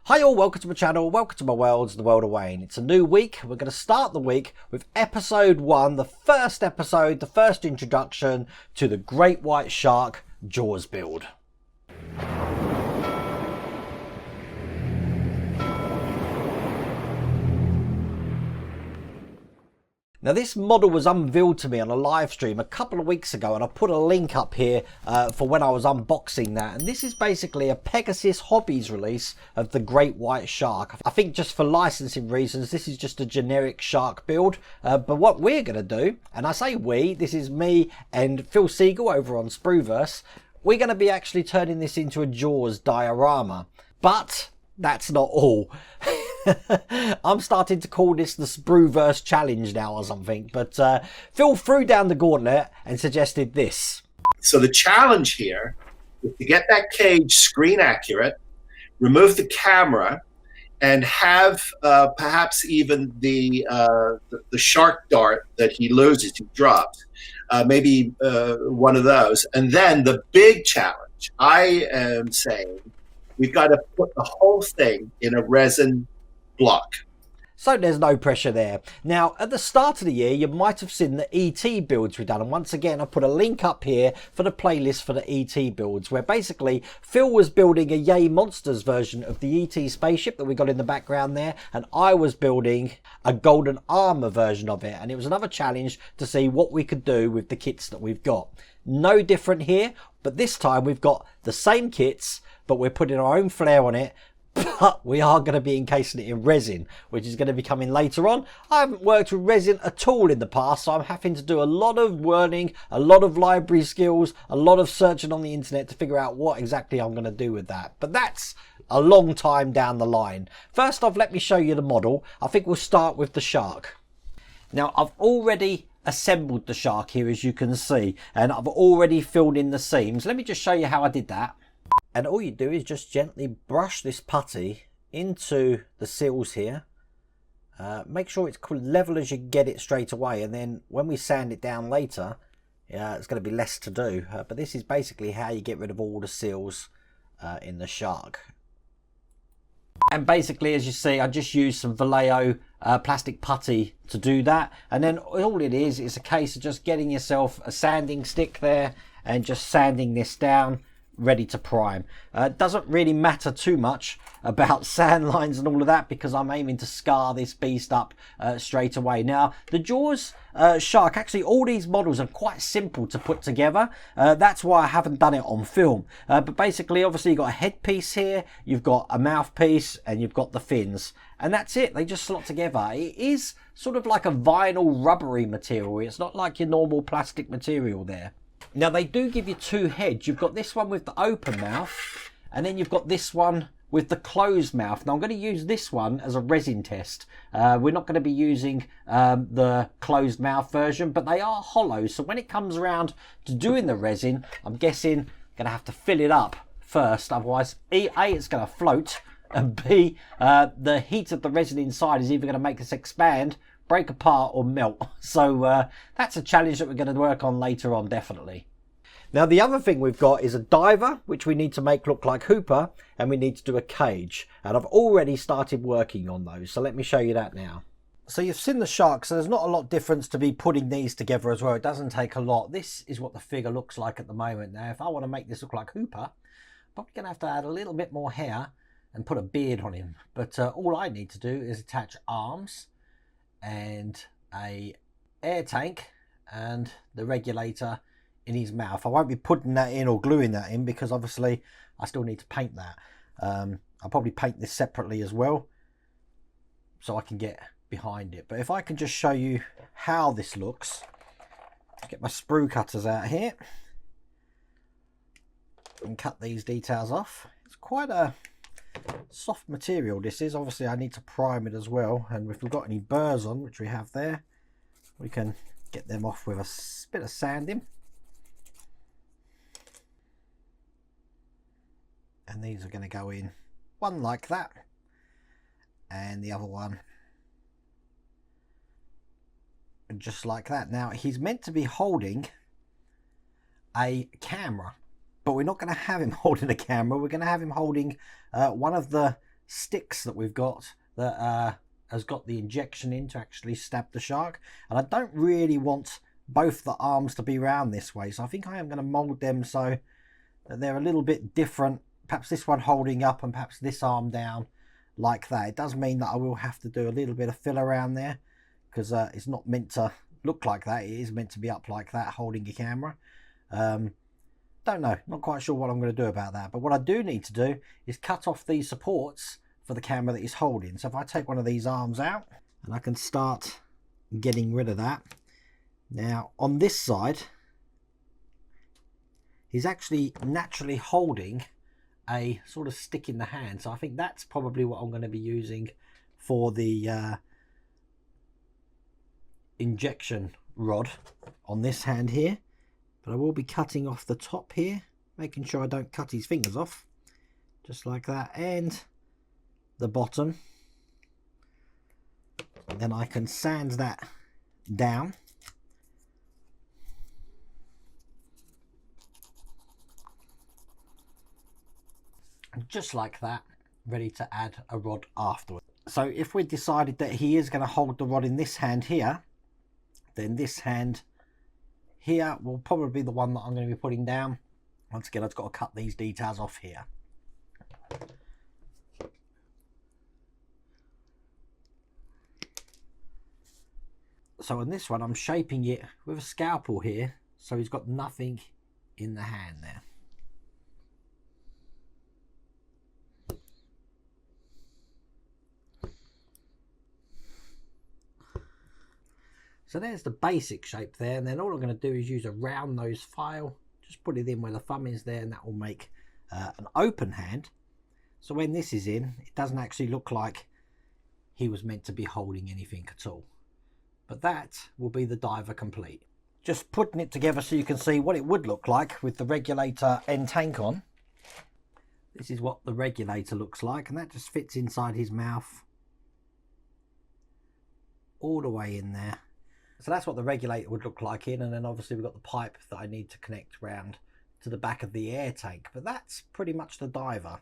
Hi all, welcome to my channel, welcome to my world, the world of Wayne. It's a new week. We're going to start the week with episode 1, the first episode, the first introduction to the Great White Shark Jaws build. Now this model was unveiled to me on a live stream a couple of weeks ago, and I put a link up here for when I was unboxing that. And this is basically a Pegasus Hobbies release of the Great White Shark. I think just for licensing reasons, this is just a generic shark build. But what we're going to do, and I say we, this is me and Phil Segal over on Spruverse, we're going to be actually turning this into a Jaws diorama. But that's not all. I'm starting to call this the Sprueverse challenge now or something, but Phil threw down the gauntlet and suggested this. So the challenge here is to get that cage screen accurate, remove the camera, and have perhaps even the shark dart that he loses, he drops, maybe one of those. And then the big challenge, I am saying, we've got to put the whole thing in a resin block. So there's no pressure there. Now, at the start of the year, you might have seen the ET builds we've done. And once again, I put a link up here for the playlist for the ET builds, where basically Phil was building a Yay Monsters version of the ET spaceship that we got in the background there. And I was building a Golden Armor version of it. And it was another challenge to see what we could do with the kits that we've got. No different here, but this time we've got the same kits, but we're putting our own flair on it. But we are going to be encasing it in resin, which is going to be coming later on. I haven't worked with resin at all in the past, so I'm having to do a lot of learning, a lot of library skills, a lot of searching on the internet to figure out what exactly I'm going to do with that. But that's a long time down the line. First off, let me show you the model. I think we'll start with the shark. Now, I've already assembled the shark here, as you can see, and I've already filled in the seams. Let me just show you how I did that. And all you do is just gently brush this putty into the seals here. Make sure it's level as you get it straight away, and then when we sand it down later, it's going to be less to do. But this is basically how you get rid of all the seals in the shark. And basically, as you see, I just used some Vallejo plastic putty to do that. And then all it is a case of just getting yourself a sanding stick there and just sanding this down, ready to prime. It doesn't really matter too much about sand lines and all of that, because I'm aiming to scar this beast up straight away. Now, the Jaws shark, actually all these models are quite simple to put together. That's why I haven't done it on film. But basically, obviously, you've got a headpiece here, you've got a mouthpiece, and you've got the fins. And that's it. They just slot together. It is sort of like a vinyl rubbery material. It's not like your normal plastic material there. Now, they do give you two heads. You've got this one with the open mouth, and then you've got this one with the closed mouth. Now, I'm going to use this one as a resin test. We're not going to be using the closed mouth version, but they are hollow. So when it comes around to doing the resin, I'm guessing I'm going to have to fill it up first. Otherwise, A, it's going to float, and B, the heat of the resin inside is either going to make this expand, break apart, or melt. So that's a challenge that we're going to work on later on, definitely. Now, the other thing we've got is a diver, which we need to make look like Hooper, and we need to do a cage. And I've already started working on those, so let me show you that now. So you've seen the shark, so there's not a lot of difference to be putting these together as well. It doesn't take a lot. This is what the figure looks like at the moment. Now, if I want to make this look like Hooper, I'm probably going to have to add a little bit more hair and put a beard on him. But all I need to do is attach arms and a air tank and the regulator in his mouth. I won't be putting that in or gluing that in, because obviously I still need to paint that. I'll probably paint this separately as well, so I can get behind it. But if I can just show you how this looks, get my sprue cutters out here and cut these details off. It's quite a soft material, this is. Obviously I need to prime it as well, and if we've got any burrs on, which we have there, we can get them off with a bit of sanding. And these are going to go in, one like that, and the other one just like that. Now, he's meant to be holding a camera, but we're not going to have him holding a camera. We're going to have him holding one of the sticks that we've got that has got the injection in to actually stab the shark. And I don't really want both the arms to be round this way, so I think I am going to mold them so that they're a little bit different. Perhaps this one holding up and perhaps this arm down like that. It does mean that I will have to do a little bit of fill around there, because it's not meant to look like that. It is meant to be up like that, holding a camera. Don't know, not quite sure what I'm going to do about that. But what I do need to do is cut off these supports for the camera that he's holding. So if I take one of these arms out, and I can start getting rid of that. Now on this side, he's actually naturally holding a sort of stick in the hand. So I think that's probably what I'm going to be using for the injection rod on this hand here. But I will be cutting off the top here, making sure I don't cut his fingers off, just like that, and the bottom. Then I can sand that down. Just like that, ready to add a rod afterwards. So if we decided that he is going to hold the rod in this hand here, then this hand here will probably be the one that I'm going to be putting down. Once again, I've got to cut these details off here. So on this one, I'm shaping it with a scalpel here, so he's got nothing in the hand there. So there's the basic shape there, and then all I'm going to do is use a round nose file, just put it in where the thumb is there, and that will make an open hand. So when this is in, it doesn't actually look like he was meant to be holding anything at all. But that will be the diver complete. Just putting it together so you can see what it would look like with the regulator end tank on. This is what the regulator looks like, and that just fits inside his mouth all the way in there. So that's what the regulator would look like in, and then obviously we've got the pipe that I need to connect round to the back of the air tank. But that's pretty much the diver.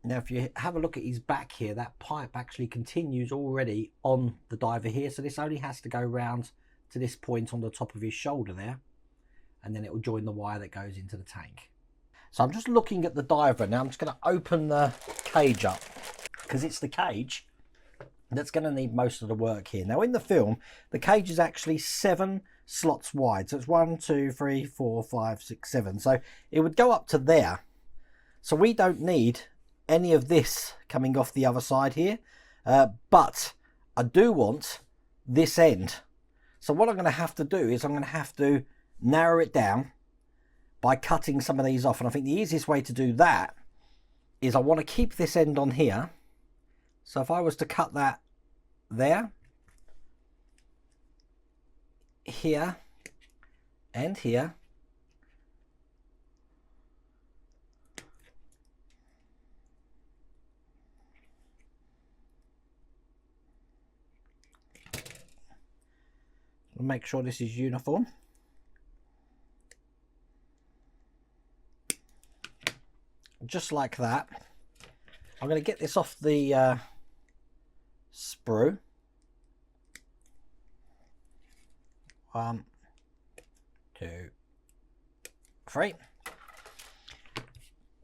Now if you have a look at his back here, that pipe actually continues already on the diver here. So this only has to go round to this point on the top of his shoulder there, and then it will join the wire that goes into the tank. So I'm just looking at the diver now. I'm just going to open the cage up, because it's the cage that's going to need most of the work here. Now in the film, the cage is actually 7 slots wide. So it's 1, 2, 3, 4, 5, 6, 7. So it would go up to there. So we don't need any of this coming off the other side here. But I do want this end. So what I'm going to have to do is I'm going to have to narrow it down by cutting some of these off. And I think the easiest way to do that is I want to keep this end on here. So if I was to cut that there, here, and here, make sure this is uniform. Just like that. I'm going to get this off the sprue. 1, 2, 3.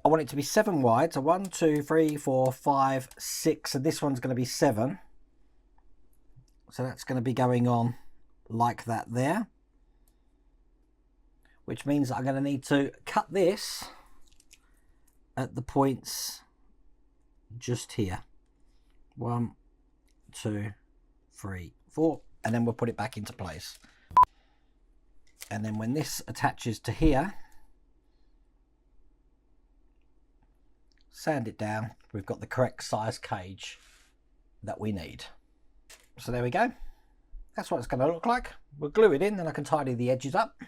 I want it to be 7 wide. So 1, 2, 3, 4, 5, 6. And this one's going to be 7. So that's going to be going on like that there. Which means that I'm going to need to cut this at the points just here. 1, 2, 3, 4, and then we'll put it back into place. And then when this attaches to here, sand it down. We've got the correct size cage that we need. So there we go. That's what it's going to look like. We'll glue it in, then I can tidy the edges up.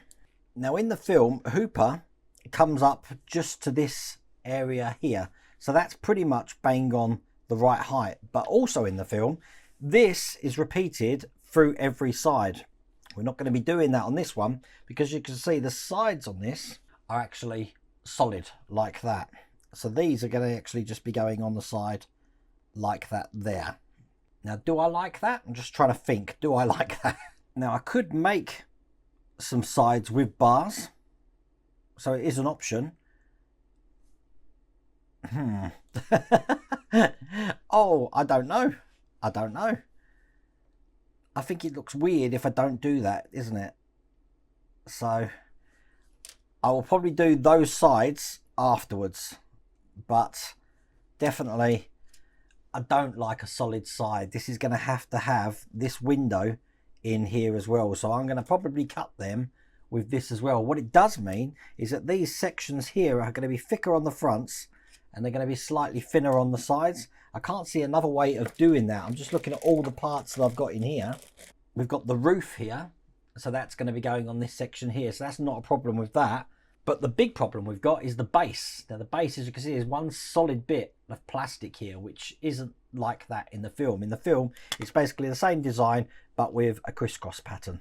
Now in the film, Hooper comes up just to this area here. So that's pretty much bang on the right height. But also in the film, this is repeated through every side. We're not going to be doing that on this one, because you can see the sides on this are actually solid like that. So these are going to actually just be going on the side like that there. Now, do I like that? I'm just trying to think, do I like that? Now, I could make some sides with bars, so it is an option. Oh, I don't know. I don't know. I think it looks weird if I don't do that, isn't it? So I will probably do those sides afterwards, but definitely I don't like a solid side. This is going to have this window in here as well, so I'm going to probably cut them with this as well. What it does mean is that these sections here are going to be thicker on the fronts and they're going to be slightly thinner on the sides. I can't see another way of doing that. I'm just looking at all the parts that I've got in here. We've got the roof here, so that's going to be going on this section here, so that's not a problem with that. But the big problem we've got is the base. Now the base, as you can see, is one solid bit of plastic here, which isn't like that in the film. In the film, it's basically the same design, but with a crisscross pattern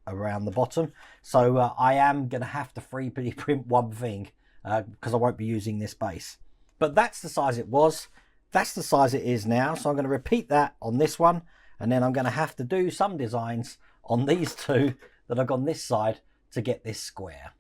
around the bottom. So I am going to have to 3D print one thing because I won't be using this base. But that's the size it was. That's the size it is now. So I'm going to repeat that on this one. And then I'm going to have to do some designs on these two that I've got on this side to get this square.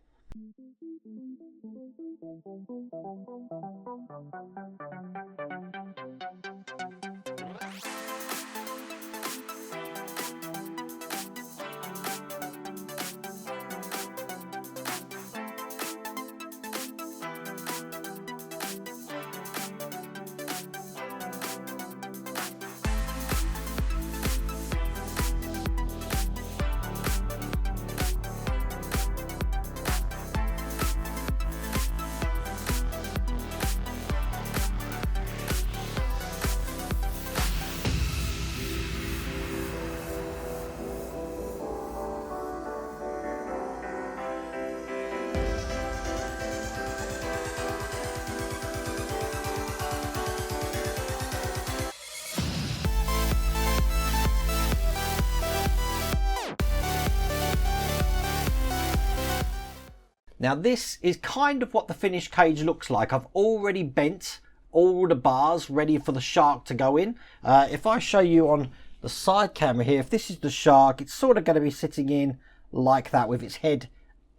Now this is kind of what the finished cage looks like. I've already bent all the bars ready for the shark to go in. If I show you on the side camera here, if this is the shark, it's sort of going to be sitting in like that with its head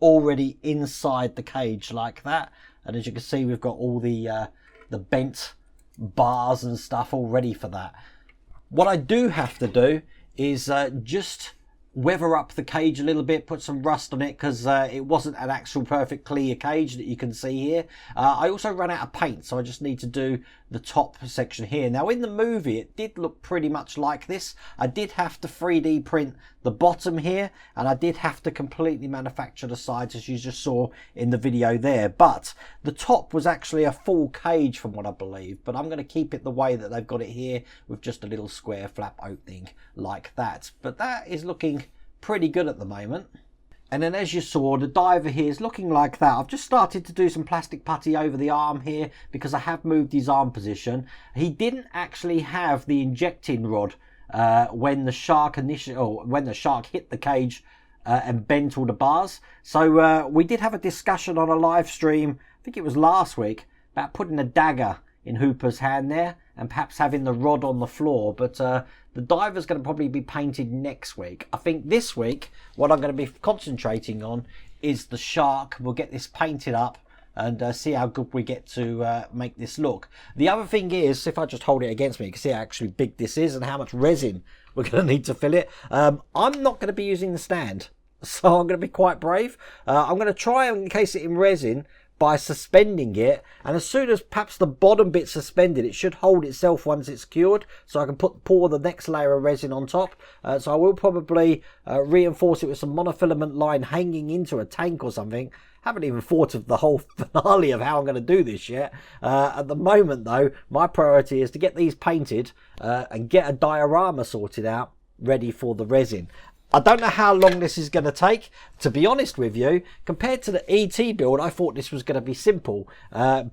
already inside the cage like that. And as you can see, we've got all the bent bars and stuff all ready for that. What I do have to do is just weather up the cage a little bit, put some rust on it because it wasn't an actual perfect clear cage that you can see here. I also ran out of paint, so I just need to do the top section here. Now in the movie it did look pretty much like this. I did have to 3D print the bottom here, and I did have to completely manufacture the sides as you just saw in the video there, but the top was actually a full cage from what I believe. But I'm going to keep it the way that they've got it here with just a little square flap opening like that. But that is looking pretty good at the moment. And then as you saw, the diver here is looking like that. I've just started to do some plastic putty over the arm here because I have moved his arm position. He didn't actually have the injecting rod when the shark hit the cage and bent all the bars. So we did have a discussion on a live stream, I think it was last week, about putting a dagger in Hooper's hand there and perhaps having the rod on the floor. But the diver's going to probably be painted next week. I think this week what I'm going to be concentrating on is the shark. We'll get this painted up and see how good we get to make this look. The other thing is, if I just hold it against me, you can see how actually big this is and how much resin we're going to need to fill it. I'm not going to be using the stand, so I'm going to be quite brave. I'm going to try and encase it in resin by suspending it, and as soon as perhaps the bottom bit's suspended, it should hold itself once it's cured, so I can pour the next layer of resin on top. So I will probably reinforce it with some monofilament line hanging into a tank or something. Haven't even thought of the whole finale of how I'm going to do this yet. At the moment though, my priority is to get these painted and get a diorama sorted out ready for the resin. I don't know how long this is going to take. To be honest with you, compared to the ET build, I thought this was going to be simple.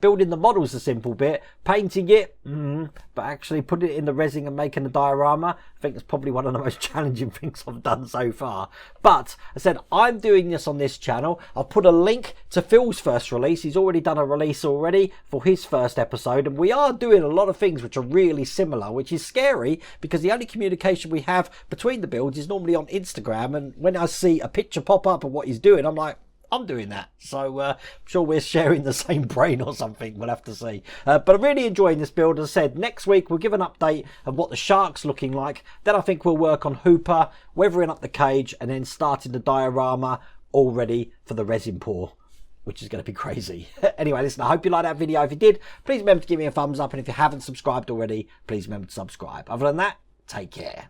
Building the model's the simple bit. Painting it, but actually putting it in the resin and making the diorama, I think it's probably one of the most challenging things I've done so far. But I said, I'm doing this on this channel. I'll put a link to Phil's first release. He's already done a release already for his first episode. And we are doing a lot of things which are really similar, which is scary because the only communication we have between the builds is normally on Instagram. And when I see a picture pop up of what he's doing, I'm like, I'm doing that. So I'm sure we're sharing the same brain or something. We'll have to see. But I'm really enjoying this build. As I said, next week we'll give an update of what the shark's looking like. Then I think we'll work on Hooper, weathering up the cage, and then starting the diorama all ready for the resin pour, which is going to be crazy. Anyway, listen, I hope you liked that video. If you did, please remember to give me a thumbs up. And if you haven't subscribed already, please remember to subscribe. Other than that, take care.